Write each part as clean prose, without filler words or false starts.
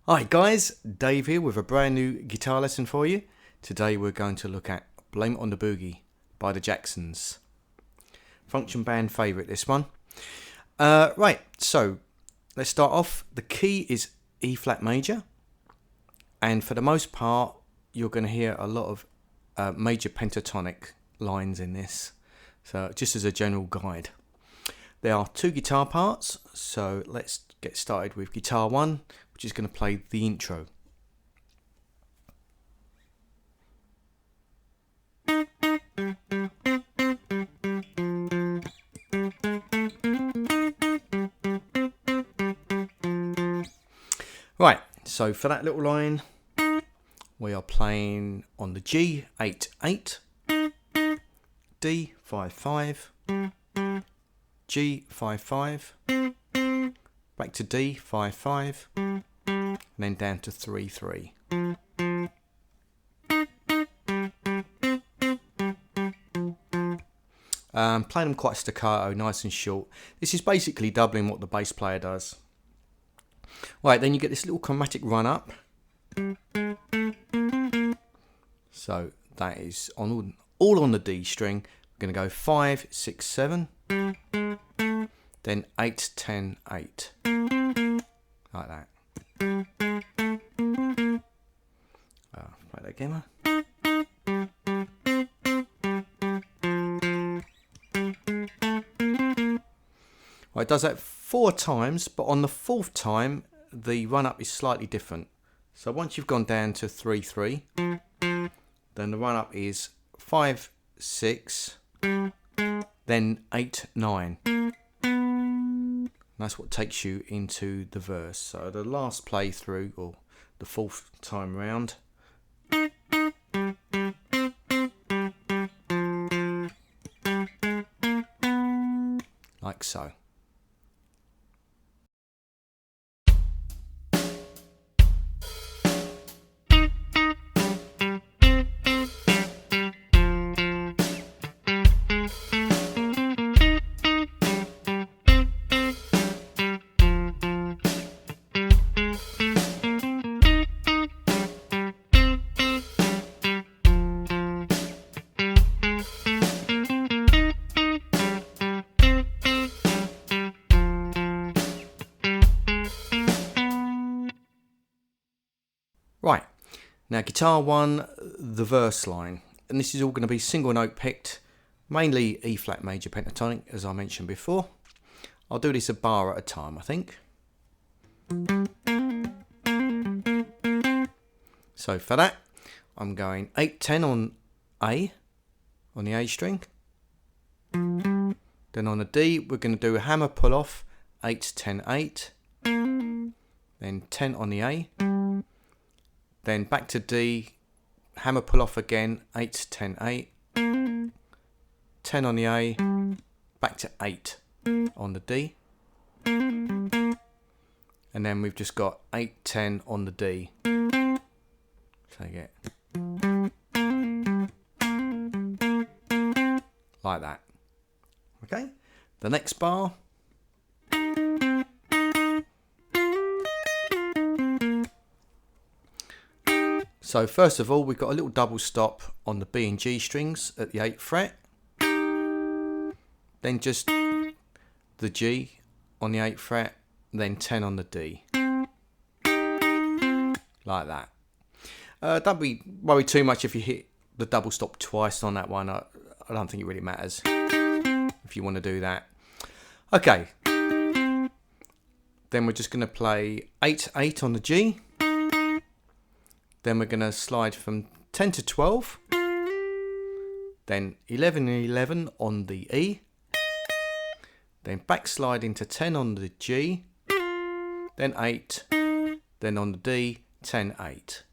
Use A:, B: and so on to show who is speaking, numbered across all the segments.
A: Hi guys, Dave here with a brand new guitar lesson for you. Today we're going to look at Blame It on the Boogie by the Jacksons. Function band favourite, this one. Right, so let's start off. The key is E flat major, and for the most part you're going to hear a lot of major pentatonic lines in this, so just as a general guide. There are two guitar parts, so let's get started with guitar 1, which is going to play the intro. Right, so for that little line, we are playing on the G 8-8, D 5-5, G 5-5, back to D 5-5, and then down to 3-3. Playing them quite staccato, nice and short. This is basically doubling what the bass player does. Right, then you get this little chromatic run up. So that is on all on the D string. We're going to go 5, 6, 7, then 8, 10, 8, like that. Play that again. Well, it does that 4 times, but on the 4th time the run up is slightly different. So once you've gone down to 3-3, then the run up is 5, 6, then 8, 9. And that's what takes you into the verse. So the last playthrough, or the 4th time round, like so. Right, now guitar 1, the verse line, and this is all going to be single note picked, mainly E flat major pentatonic, as I mentioned before. I'll do this a bar at a time, I think. So for that, I'm going 8, 10 on A, on the A string. Then on the D, we're going to do a hammer pull off, 8, 10, 8. Then 10 on the A. Then back to D, hammer pull off again, 8, 10, 8. 10 on the A, back to 8 on the D. And then we've just got 8, 10 on the D. So you get like that. Okay, the next bar. So first of all, we've got a little double stop on the B and G strings at the 8th fret. Then just the G on the 8th fret, then 10 on the D. Like that. Don't be worried too much if you hit the double stop twice on that one. I don't think it really matters if you want to do that. Okay. Then we're just going to play 8, 8 on the G. Then we're going to slide from 10 to 12, then 11 and 11 on the E, then backslide into 10 on the G, then 8, then on the D, 10, 8.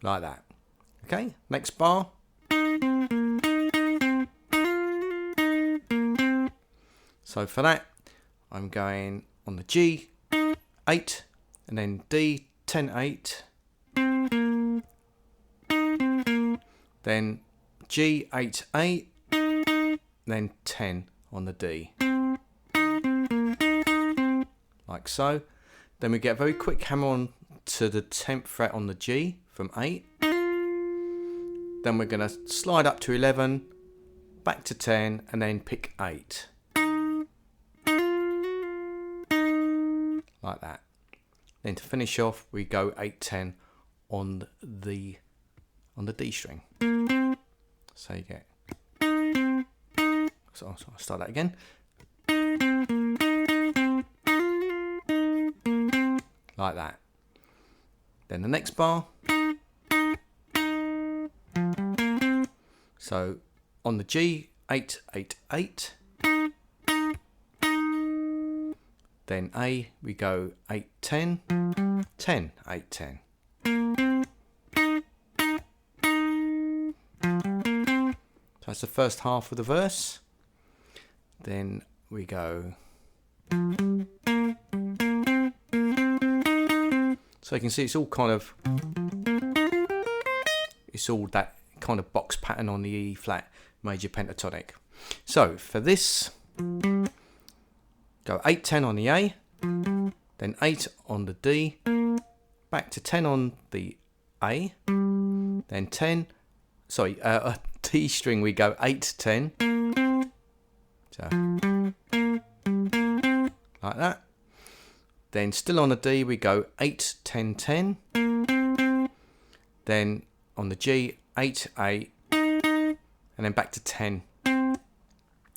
A: Like that. Okay, next bar. So for that, I'm going on the G, 8, and then D, 10, 8. Then G, 8, 8. then 10 on the D. Like so. Then we get a very quick hammer on to the 10th fret on the G from 8. Then we're going to slide up to 11, back to 10, and then pick 8. Like that. Then to finish off, we go 8, 10 on the D string. So you get. So I'll start that again. Like that. Then the next bar. So on the G, 8, 8, 8. Then A, we go 8, 10, 10, 8, 10. So that's the first half of the verse. Then we go. So you can see it's all kind of, it's all that kind of box pattern on the E flat major pentatonic. So for this, go 8, 10 on the A, then 8 on the D, back to 10 on the A, then 10, D string we go 8, 10, so like that. Then still on the D we go 8, 10, 10, then on the G 8, 8, and then back to 10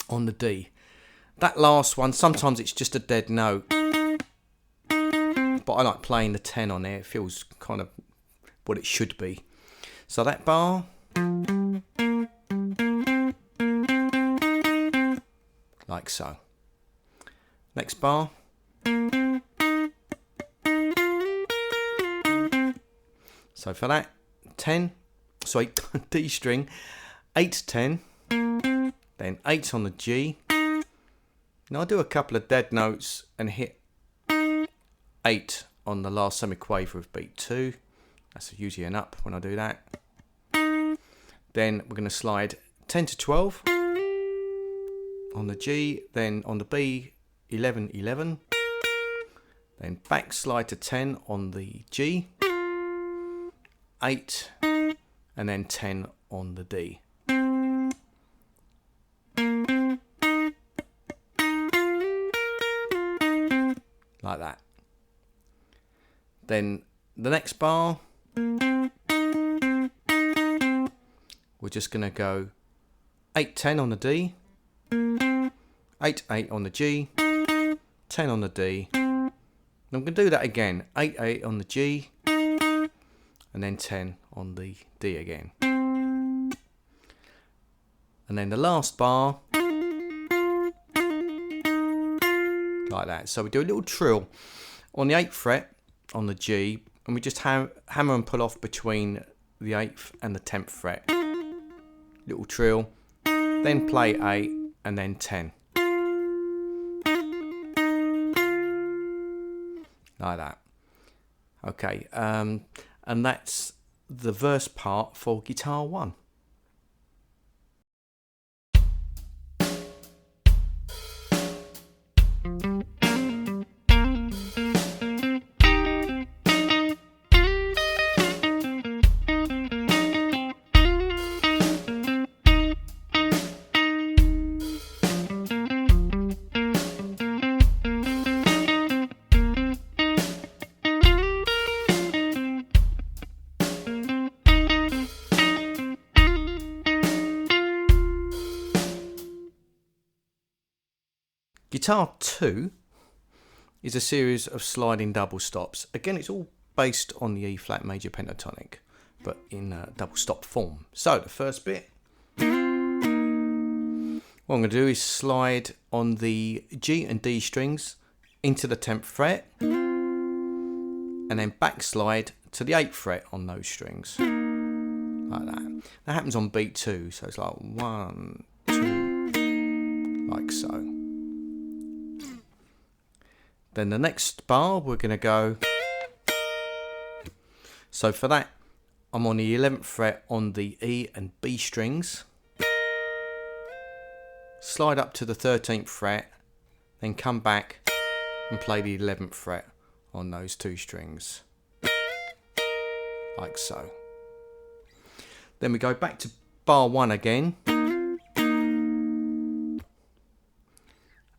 A: on the D. That last one, sometimes it's just a dead note, but I like playing the 10 on there. It feels kind of what it should be. So that bar, like so. Next bar. So for that, 10, sorry, D string, 8, 10, then 8 on the G. Now I do a couple of dead notes and hit 8 on the last semiquaver of beat 2. That's usually an up when I do that. Then we're going to slide 10 to 12 on the G, then on the B, 11, 11. Then back slide to 10 on the G, 8, and then 10 on the D. Like that. Then the next bar, we're just going to go 8, 10 on the D, 8, 8 on the G, 10 on the D. And I'm going to do that again, 8, 8 on the G, and then 10 on the D again. And then the last bar, like that. So we do a little trill on the 8th fret on the G, and we just hammer and pull off between the 8th and the 10th fret. Little trill, then play 8 and then 10. Like that. Okay, and that's the verse part for guitar 1. Guitar 2 is a series of sliding double stops. Again, it's all based on the E flat major pentatonic, but in double stop form. So the first bit, what I'm going to do is slide on the G and D strings into the 10th fret, and then backslide to the 8th fret on those strings, like that. That happens on beat 2, so it's like 1, 2, like so. Then the next bar, we're going to go, so for that, I'm on the 11th fret on the E and B strings. slide up to the 13th fret, then come back and play the 11th fret on those 2 strings, like so. Then we go back to bar 1 again,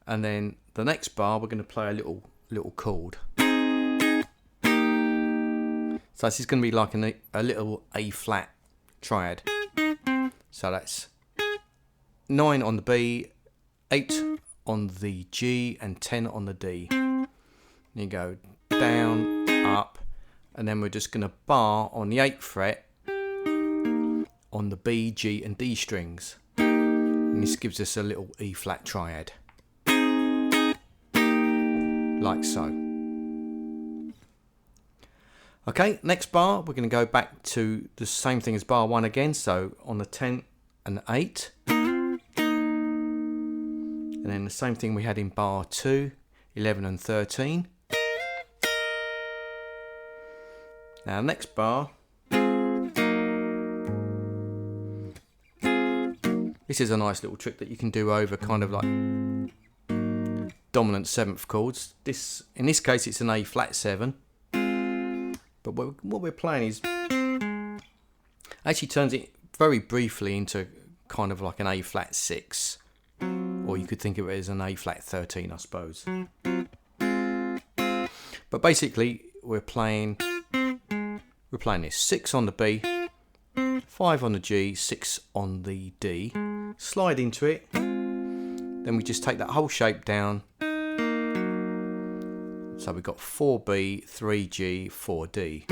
A: and then the next bar we're going to play a little chord. So this is going to be like a little A flat triad. So that's 9 on the B, 8 on the G, and 10 on the D. And you go down, up, and then we're just going to bar on the 8th fret on the B, G, and D strings. And this gives us a little E flat triad, like so. Okay, next bar we're going to go back to the same thing as bar 1 again, so on the 10 and 8, and then the same thing we had in bar 2, 11 and 13. Now next bar, this is a nice little trick that you can do over kind of like dominant 7th chords. In this case it's an A flat 7. But what we're playing is actually turns it very briefly into kind of like an A flat 6, or you could think of it as an A flat 13, I suppose. But basically we're playing this 6 on the B, 5 on the G, 6 on the D, slide into it, then we just take that whole shape down. So we've got 4B, 3G, 4D.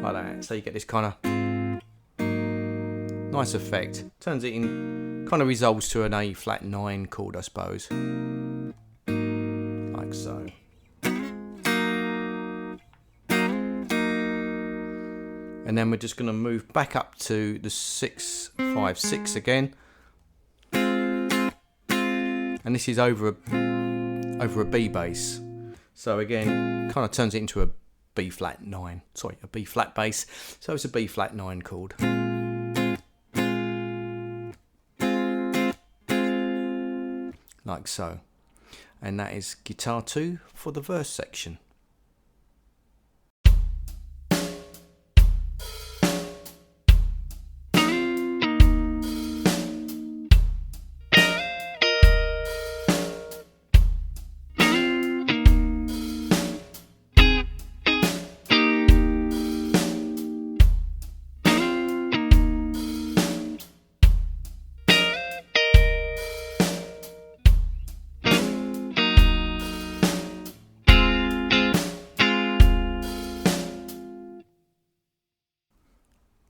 A: Like that. So you get this kind of nice effect. Turns it in, kind of resolves to an A flat 9 chord, I suppose. Like so. And then we're just going to move back up to the 6, 5, 6 again. And this is over a B bass, so again kind of turns it into a B flat 9, sorry, a B flat bass, so it's a B flat 9 chord, like so. And that is guitar 2 for the verse section.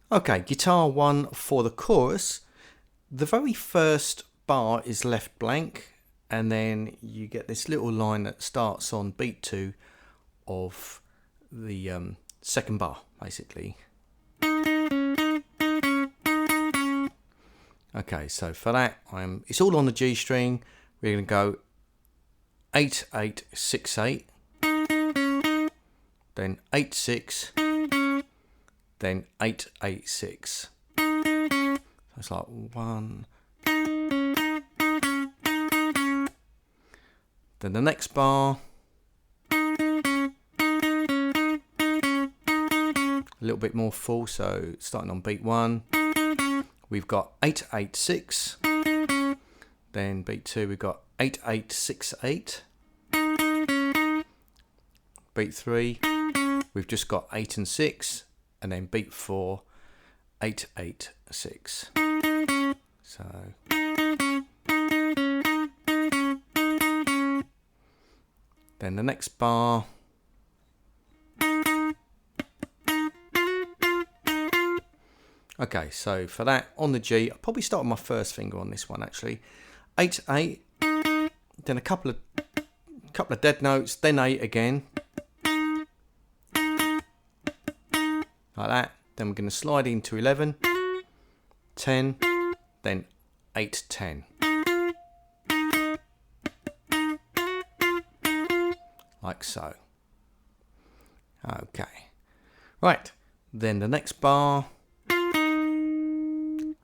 A: Okay, guitar 1 for the chorus. The very first bar is left blank, and then you get this little line that starts on beat 2 of the second bar, basically. Okay, so for that, it's all on the G string. We're going to go 8, 8, 6, 8, then 8, 6, then 8, 8, 6. So it's like 1. Then the next bar, a little bit more full, so starting on beat 1, we've got 8, 8, 6. Then beat 2, we've got 8, 8, 6, 8. Beat 3, we've just got 8 and 6. And then beat 4, 8, 8, 6. So then the next bar, okay, so for that on the G, I'll probably start with my first finger on this one actually. 8, 8, then a couple of dead notes, then 8 again. Like that. Then we're going to slide into 11, 10, then 8, 10. Like so. Okay. Right. Then the next bar,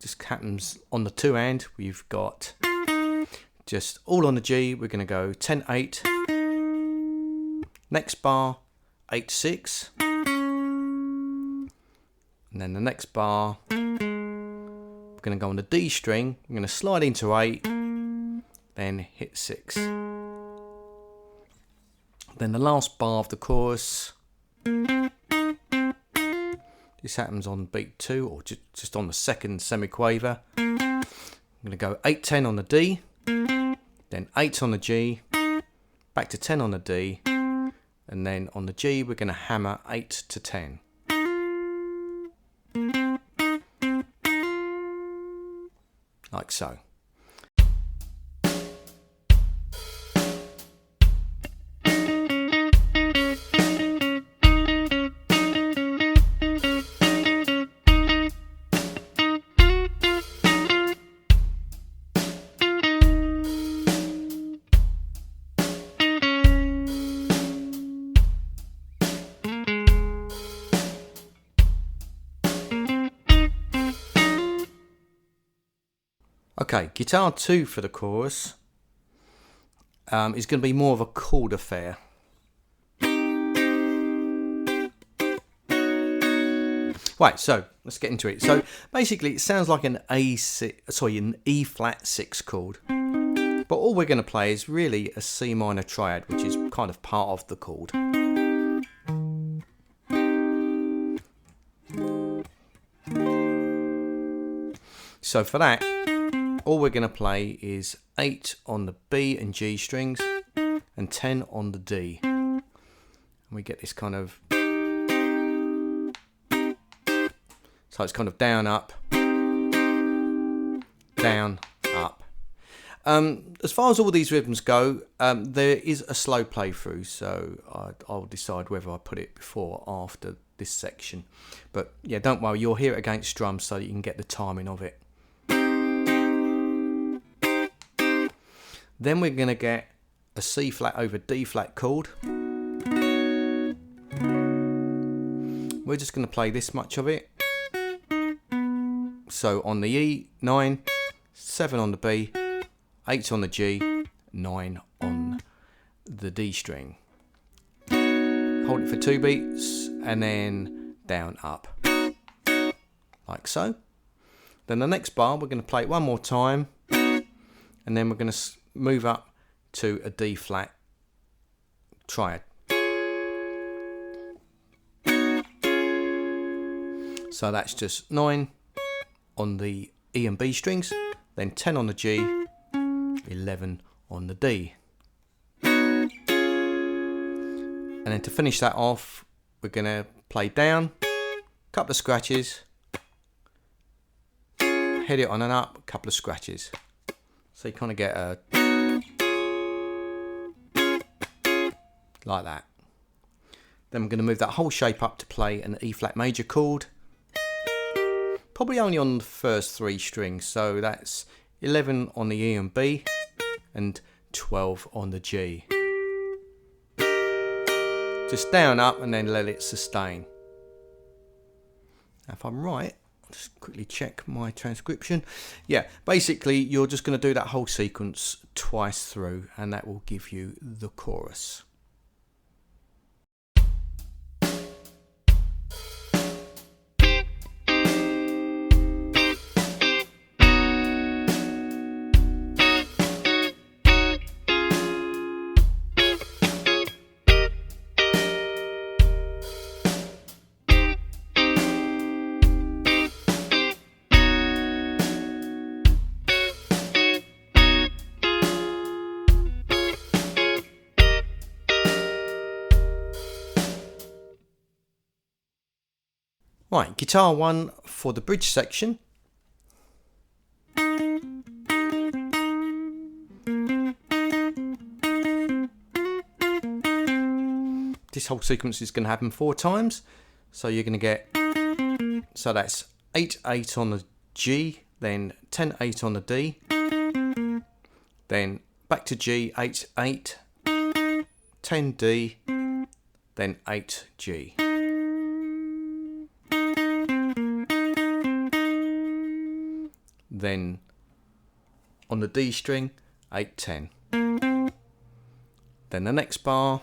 A: just happens on the 2 hand. We've got just all on the G. We're going to go 10-8. Next bar 8-6. And then the next bar, we're going to go on the D string. We're going to slide into 8, then hit 6. Then the last bar of the chorus, this happens on beat 2, or just on the second semiquaver. I'm going to go 8-10 on the D, then 8 on the G, back to 10 on the D, and then on the G we're going to hammer 8 to 10. Like so. Okay, guitar 2 for the chorus is going to be more of a chord affair. Right, so let's get into it. So basically, it sounds like an an E flat 6 chord, but all we're going to play is really a C minor triad, which is kind of part of the chord. So for that, all we're going to play is 8 on the B and G strings and 10 on the D. And we get this kind of... So it's kind of down, up, down, up. As far as all these rhythms go, there is a slow play through, so I'll decide whether I put it before or after this section. But yeah, don't worry, you'll hear it against drums so that you can get the timing of it. Then we're going to get a C flat over D flat chord. We're just going to play this much of it. So on the E, 9, 7 on the B, 8 on the G, 9 on the D string. Hold it for 2 beats and then down, up. Like so. Then the next bar, we're going to play it one more time. And then we're going to move up to a D flat triad. So that's just 9 on the E and B strings, then 10 on the G, 11 on the D. And then to finish that off, we're going to play down, couple of scratches, hit it on and up, a couple of scratches. So you kind of get a... like that. Then we're going to move that whole shape up to play an E flat major chord. Probably only on the first 3 strings. So that's 11 on the E and B and 12 on the G. Just down, up, and then let it sustain. Now, if I'm right, just quickly check my transcription. Yeah, basically you're just going to do that whole sequence twice through, and that will give you the chorus. Right, guitar 1 for the bridge section. This whole sequence is going to happen 4 times. So you're going to get, so that's 8-8 on the G, then 10-8 on the D, then back to G, 8-8, 10D, then 8G. then on the D string 8 10. Then the next bar,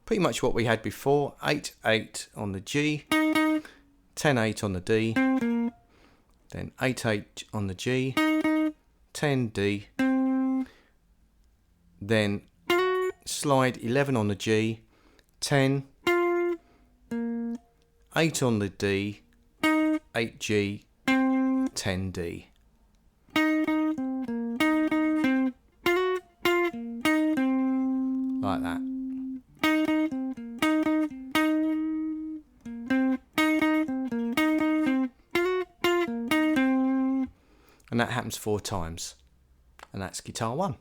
A: pretty much what we had before, 8 8 on the G, 10 8 on the D, then 8 8 on the G, 10 D, then slide 11 on the G, 10, 8 on the D, 8 G, 10 D. Like that. And that happens 4 times. And that's guitar 1.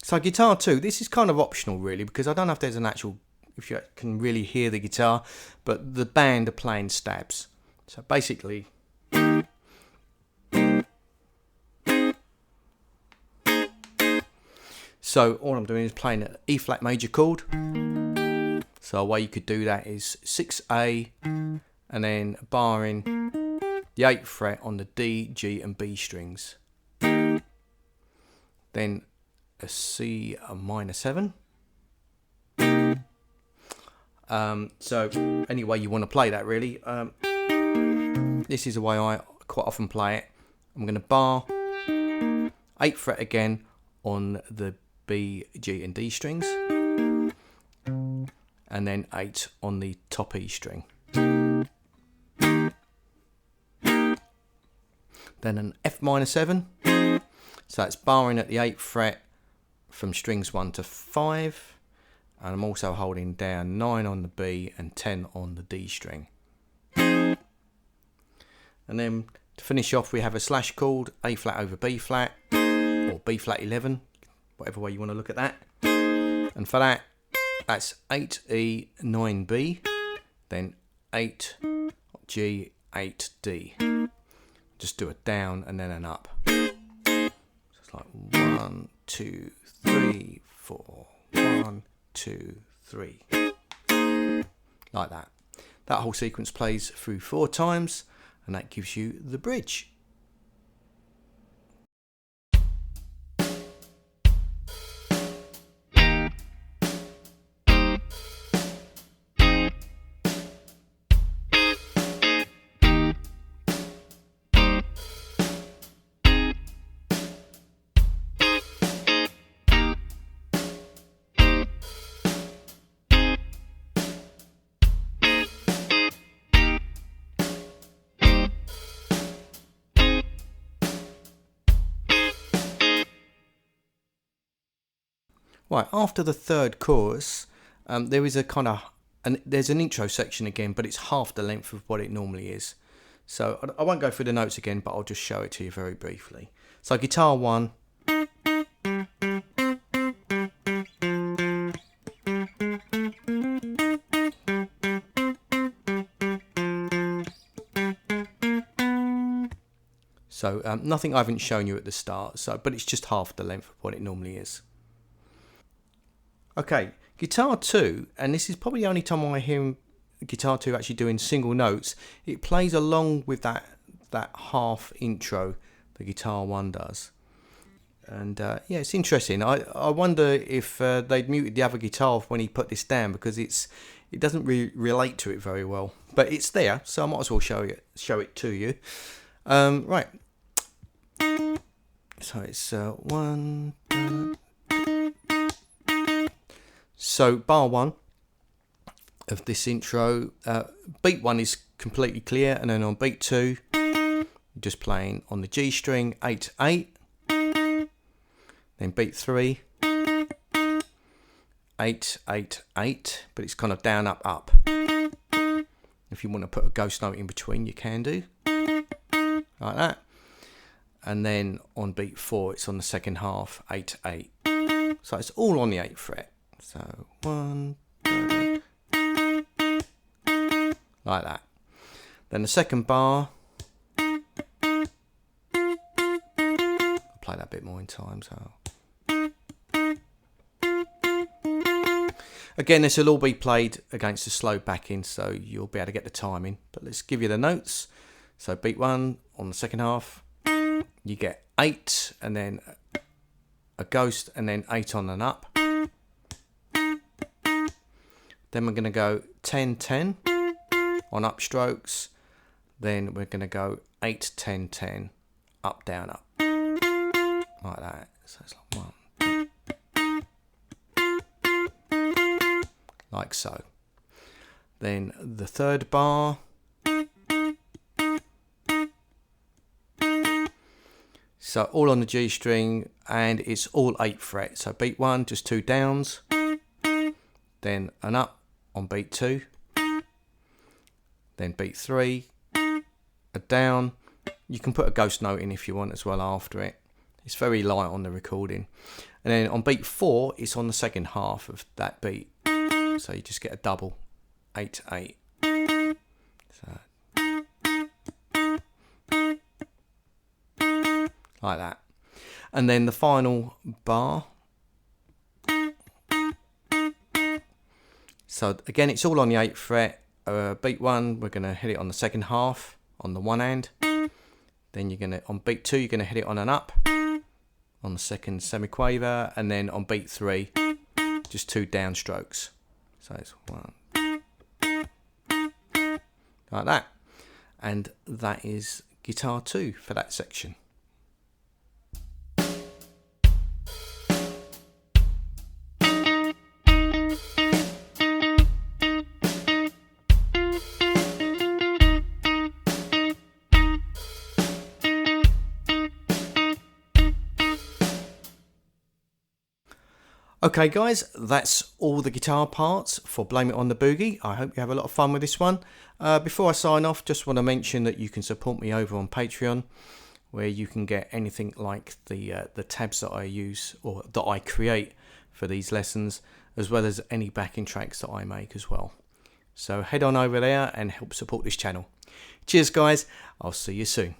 A: So guitar 2, this is kind of optional really, because I don't know if there's an actual, if you can really hear the guitar, but the band are playing stabs. So basically, so all I'm doing is playing an E flat major chord. So a way you could do that is 6A and then barring the 8th fret on the D, G and B strings. Then a C minor 7. So any way you want to play that really. This is the way I quite often play it. I'm going to bar 8th fret again on the B, G and D strings, and then 8 on the top E string. Then an F minor 7. So it's barring at the 8th fret from strings 1 to 5, and I'm also holding down 9 on the B and 10 on the D string. And then to finish off we have a slash chord, A flat over B flat, or B flat 11, whatever way you want to look at that. And for that, that's 8E, 9B, then 8G, 8D. Just do a down and then an up. So it's like 1, 2, 3, 4, 1, 2, 3. Like that. That whole sequence plays through 4 times, and that gives you the bridge. Right, after the third chorus, there is a kind of, there's an intro section again, but it's half the length of what it normally is. So I won't go through the notes again, but I'll just show it to you very briefly. So guitar 1. So nothing I haven't shown you at the start, but it's just half the length of what it normally is. Okay, guitar 2, and this is probably the only time I hear guitar 2 actually doing single notes. It plays along with that half intro the guitar 1 does. And yeah, it's interesting. I wonder if they'd muted the other guitar when he put this down, because it doesn't relate to it very well. But it's there, so I might as well show it to you. Right. So it's 1, 2. So bar 1 of this intro, beat 1 is completely clear, and then on beat 2, you're just playing on the G string 8 8, then beat 3 8 8 8, but it's kind of down up up. If you want to put a ghost note in between, you can do, like that. And then on beat 4, it's on the second half, 8/8. So it's all on the 8th fret. So 1, like that. Then the second bar, I'll play that a bit more in time. So again, this will all be played against a slow backing, so you'll be able to get the timing. But let's give you the notes. So beat 1 on the second half, you get 8, and then a ghost, and then 8 on and up. Then we're going to go 10/10 on upstrokes. Then we're going to go 8/10/10 up, down, up, like that. So it's like 1, like so. Then the third bar, so all on the G string, and it's all 8th fret. So beat 1, just 2 downs, then an up on beat 2, then beat 3, a down. You can put a ghost note in if you want as well after it. It's very light on the recording. And then on beat 4, it's on the second half of that beat. So you just get a double, 8/8. So like that. And then the final bar. So again, it's all on the 8th fret. Beat 1, we're going to hit it on the second half on the one hand. Then you're going to, on beat 2, you're going to hit it on an up on the second semiquaver, and then on beat 3, just 2 downstrokes. So it's 1, like that. And that is guitar 2 for that section. Okay guys, that's all the guitar parts for Blame It On The Boogie. I hope you have a lot of fun with this one. Before I sign off, just want to mention that you can support me over on Patreon, where you can get anything like the tabs that I use or that I create for these lessons, as well as any backing tracks that I make as well. So head on over there and help support this channel. Cheers guys, I'll see you soon.